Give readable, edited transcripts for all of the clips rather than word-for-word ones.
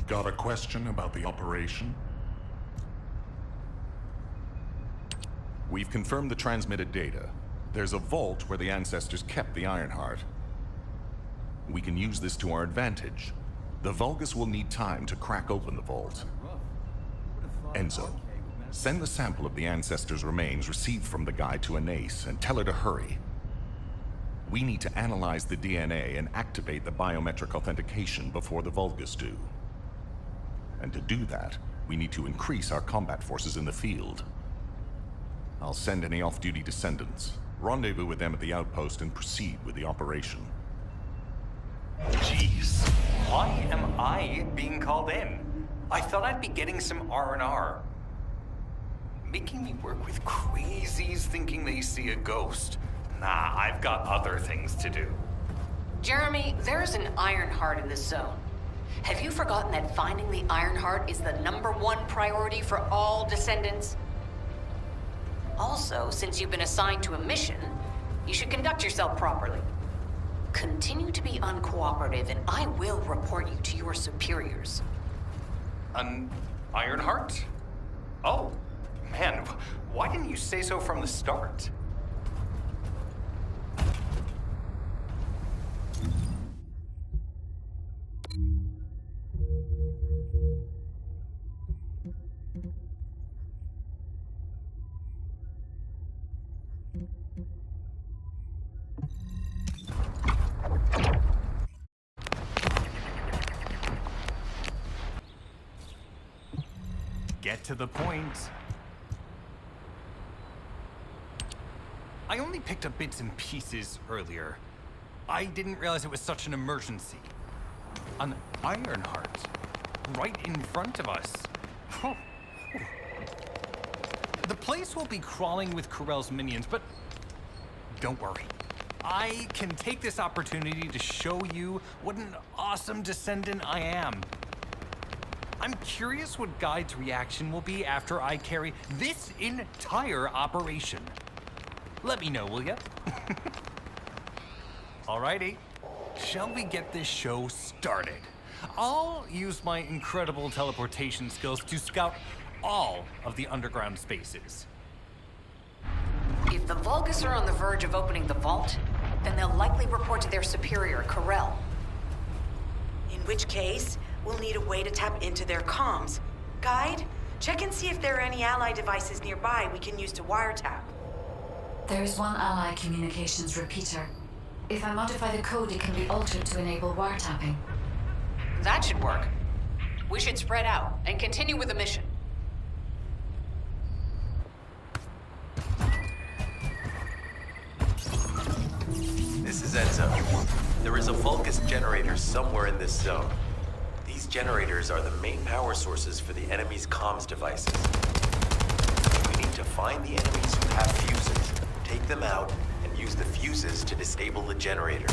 Got a question about the operation? We've confirmed the transmitted data. There's a vault where the ancestors kept the Ironheart. We can use this to our advantage. The Vulgus will need time to crack open the vault. Enzo, send the sample of the ancestors' remains received from the guide to Anais and tell her to hurry. We need to analyze the DNA and activate the biometric authentication before the Vulgus do. And to do that, we need to increase our combat forces in the field. I'll send any off-duty descendants, rendezvous with them at the outpost, and proceed with the operation. Jeez, why am I being called in? I thought I'd be getting some R&R. Making me work with crazies thinking they see a ghost. Nah, I've got other things to do. Jeremy, there's an Ironheart in this zone. Have you forgotten that finding the Ironheart is the #1 priority for all descendants? Also, since you've been assigned to a mission, you should conduct yourself properly. Continue to be uncooperative, and I will report you to your superiors. An Ironheart? Oh, man, why didn't you say so from the start? Get to the point. I only picked up bits and pieces earlier. I didn't realize it was such an emergency. An Ironheart, right in front of us. The place will be crawling with Corell's minions, but don't worry. I can take this opportunity to show you what an awesome descendant I am. I'm curious what Guide's reaction will be after I carry this entire operation. Let me know, will ya? Alrighty, shall we get this show started? I'll use my incredible teleportation skills to scout all of the underground spaces. If the Vulgus are on the verge of opening the vault, then they'll likely report to their superior, Corell. In which case, we'll need a way to tap into their comms. Guide, check and see if there are any ally devices nearby we can use to wiretap. There's one ally communications repeater. If I modify the code, it can be altered to enable wiretapping. That should work. We should spread out and continue with the mission. This is Enzo. There is a Vulgus generator somewhere in this zone. These generators are the main power sources for the enemy's comms devices. We need to find the enemies who have fuses, take them out, and use the fuses to disable the generator.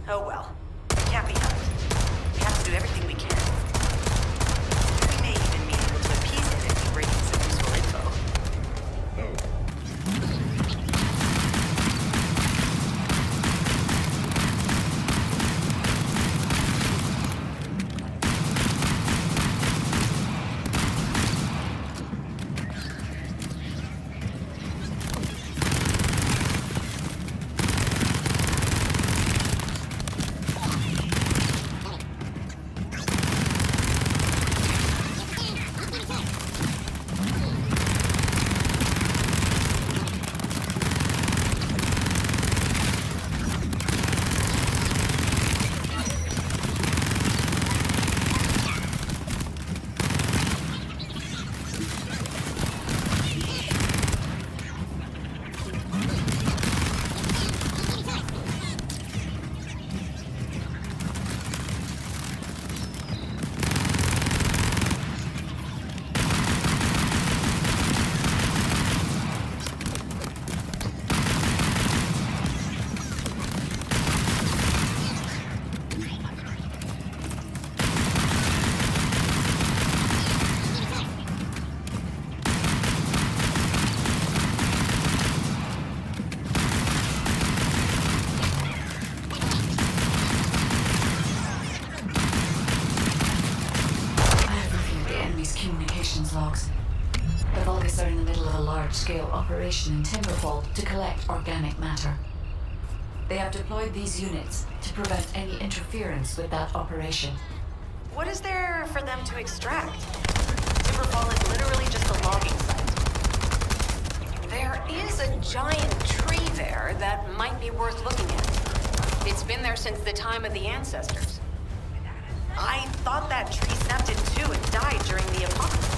Oh well. It can't be done. We have to do everything we can. We may even be able to appease it if we bring in some useful info. Logs. The Vulgus are in the middle of a large-scale operation in Timberfall to collect organic matter. They have deployed these units to prevent any interference with that operation. What is there for them to extract? Timberfall is literally just a logging site. There is a giant tree there that might be worth looking at. It's been there since the time of the ancestors. I thought that tree snapped in two and died during the apocalypse.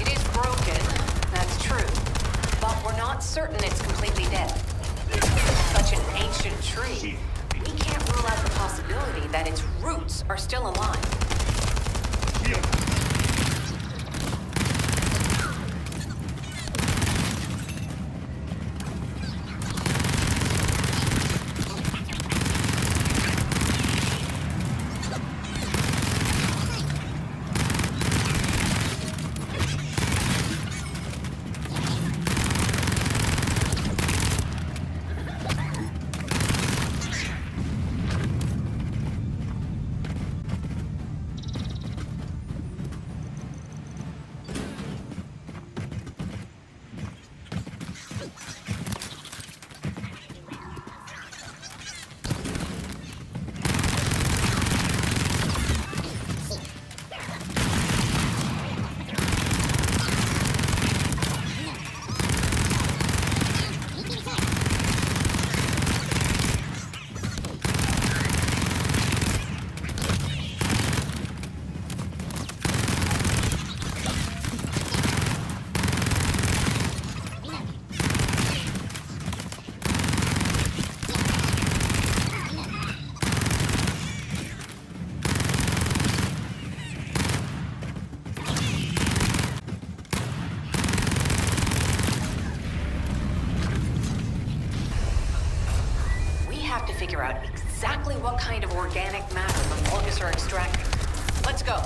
It is broken, that's true. But we're not certain it's completely dead. Such an ancient tree, we can't rule out the possibility that its roots are still alive. Figure out exactly what kind of organic matter the Vulgus are extracting. Let's go.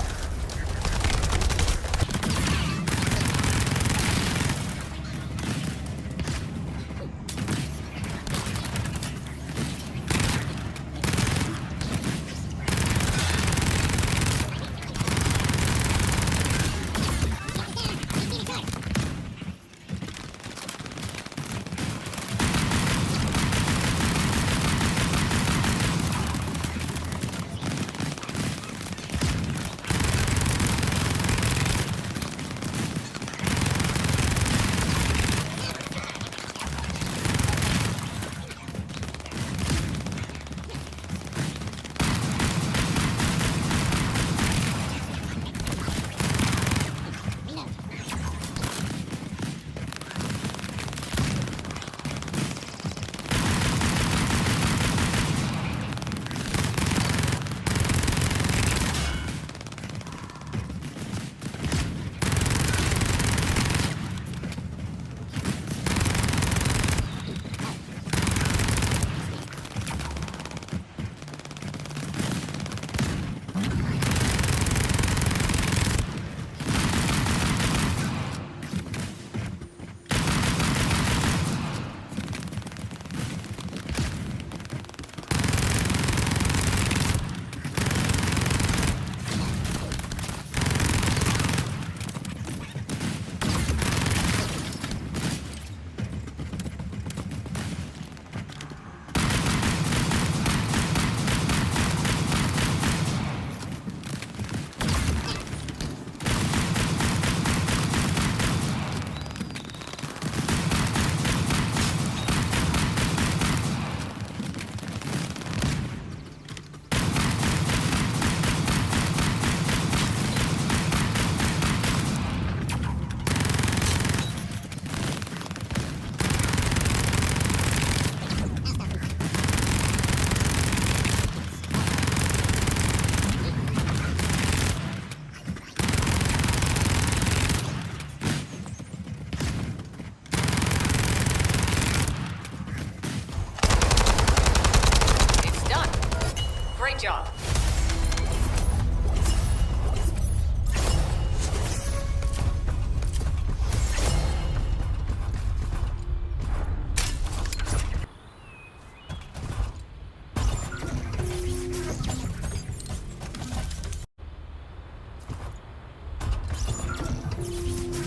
job.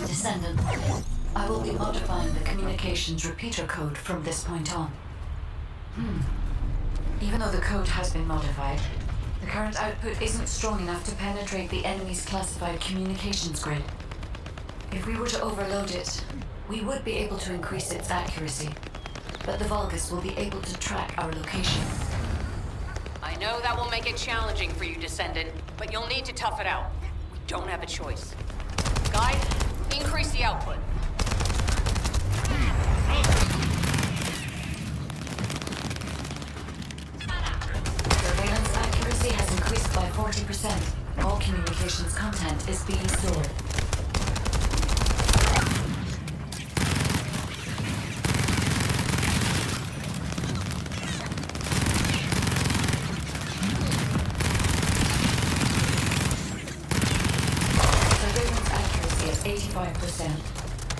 Descendant, I will be modifying the communications repeater code from this point on. Even though the code has been modified, the current output isn't strong enough to penetrate the enemy's classified communications grid. If we were to overload it, we would be able to increase its accuracy, but the Vulgus will be able to track our location. I know that will make it challenging for you, Descendant, but you'll need to tough it out. We don't have a choice. Guide, increase the output. Surveillance accuracy has increased by 40%. All communications content is being stored. Surveillance accuracy is 85%.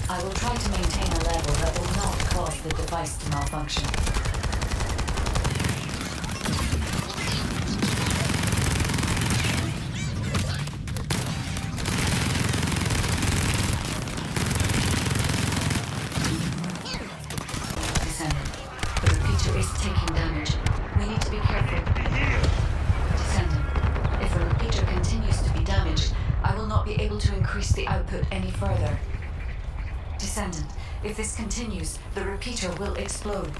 I will try to maintain a level that will not cause the device to malfunction. Descendant, the repeater is taking damage. We need to be careful. Descendant, if the repeater continues to be damaged, I will not be able to increase the output any further. Descendant, if this continues, the repeater will explode.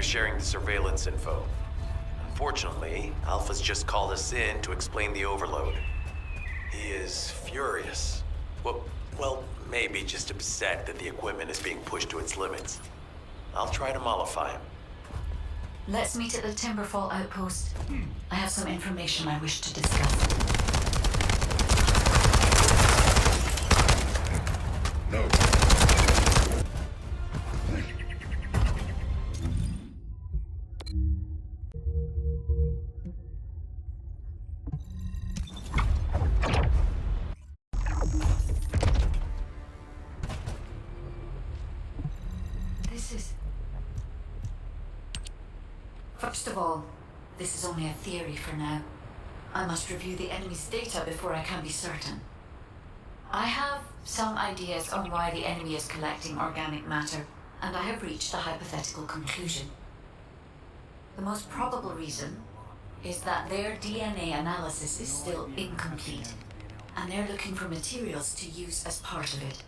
Sharing the surveillance info. Unfortunately, Alpha's just called us in to explain the overload. He is furious. Well, maybe just upset that the equipment is being pushed to its limits. I'll try to mollify him. Let's meet at the Timberfall outpost. I have some information I wish to discuss. No. First of all, this is only a theory for now. I must review the enemy's data before I can be certain. I have some ideas on why the enemy is collecting organic matter, and I have reached a hypothetical conclusion. The most probable reason is that their DNA analysis is still incomplete, and they're looking for materials to use as part of it.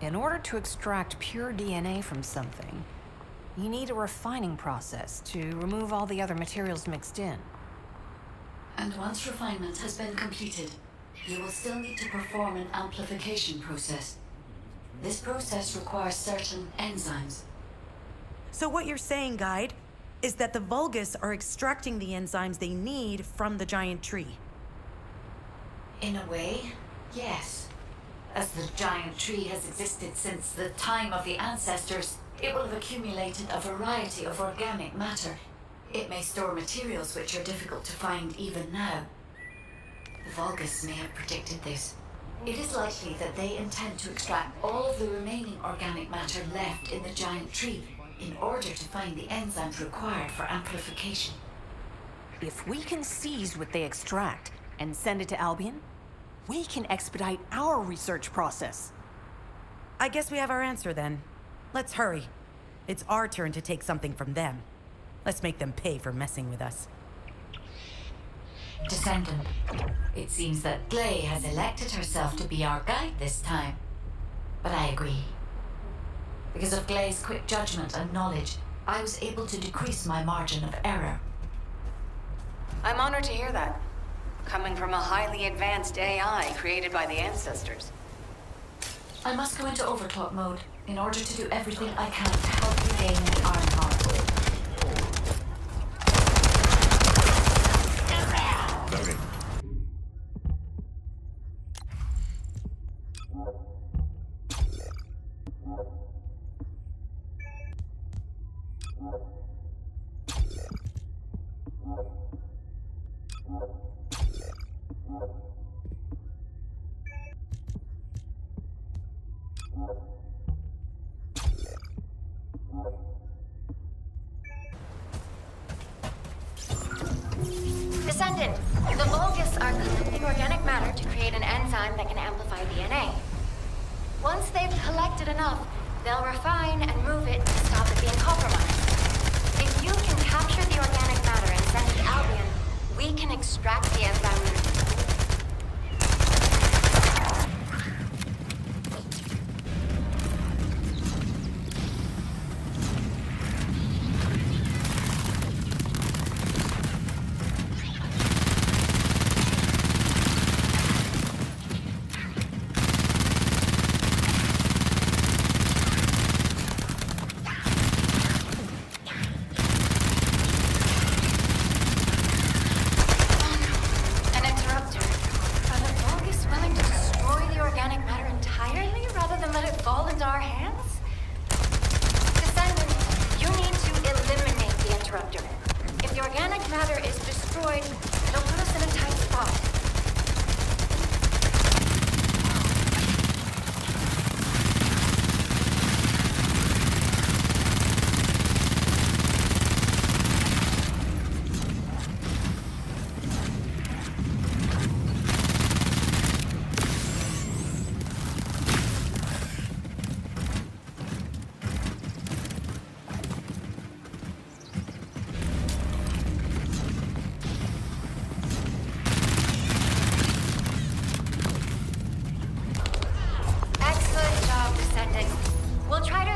In order to extract pure DNA from something, you need a refining process to remove all the other materials mixed in. And once refinement has been completed, you will still need to perform an amplification process. This process requires certain enzymes. So what you're saying, Guide, is that the Vulgus are extracting the enzymes they need from the giant tree. In a way, yes. As the giant tree has existed since the time of the ancestors, it will have accumulated a variety of organic matter. It may store materials which are difficult to find even now. The Vulgus may have predicted this. It is likely that they intend to extract all of the remaining organic matter left in the giant tree in order to find the enzymes required for amplification. If we can seize what they extract and send it to Albion, we can expedite our research process. I guess we have our answer then. Let's hurry. It's our turn to take something from them. Let's make them pay for messing with us. Descendant, it seems that Glay has elected herself to be our guide this time. But I agree. Because of Glay's quick judgment and knowledge, I was able to decrease my margin of error. I'm honored to hear that. Coming from a highly advanced AI created by the ancestors. I must go into overclock mode in order to do everything I can to help you gain the Iron Heart. Loading. Descendant, the Vulgus are collecting organic matter to create an enzyme that can amplify DNA. Once they've collected enough, they'll refine and move it to stop it being compromised. If you can capture the organic matter and send it to Albion, we can extract the enzyme.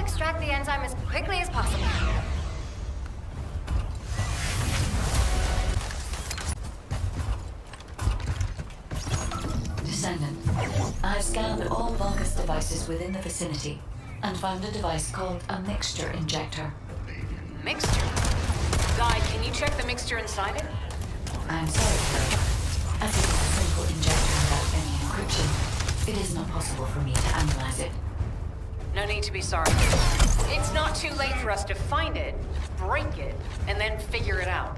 Extract the enzyme as quickly as possible. Descendant, I've scanned all Vulgus devices within the vicinity and found a device called a mixture injector. Mixture? Guy, can you check the mixture inside it? I'm sorry, sir. As it is a simple injector without any encryption, it is not possible for me to analyze it. No need to be sorry. It's not too late for us to find it, break it, and then figure it out.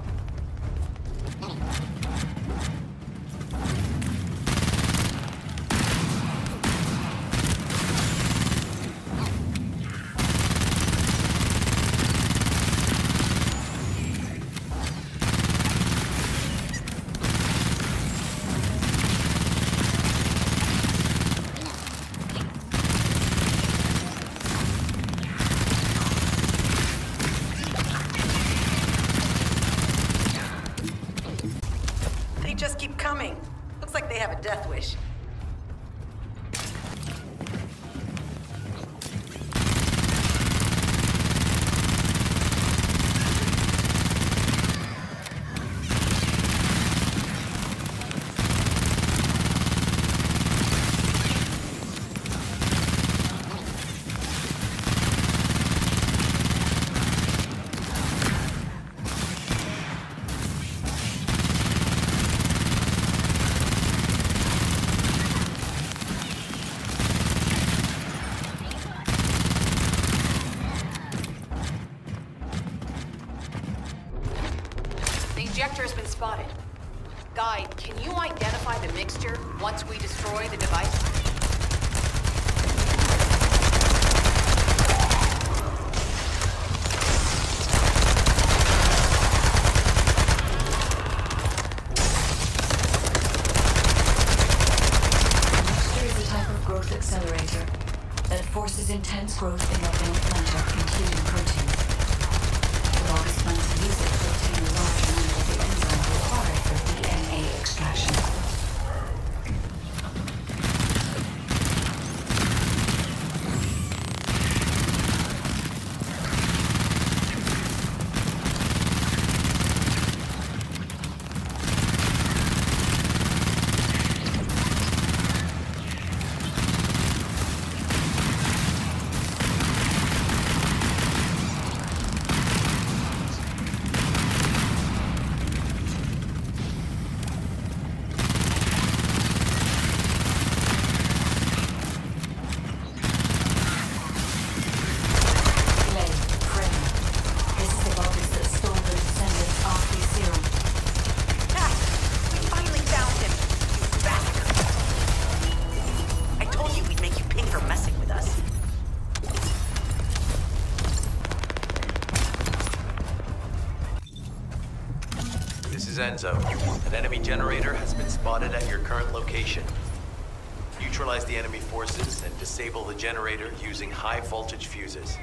Just keep coming. Looks like they have a death wish. Guide, can you identify the mixture once we destroy the device? Mixture is a type of growth accelerator that forces intense growth in organic matter, including proteins. The Vulgus plan to use it to obtain a large amount of the enzyme required for DNA extraction. Enzo, an enemy generator has been spotted at your current location. Neutralize the enemy forces and disable the generator using high voltage fuses.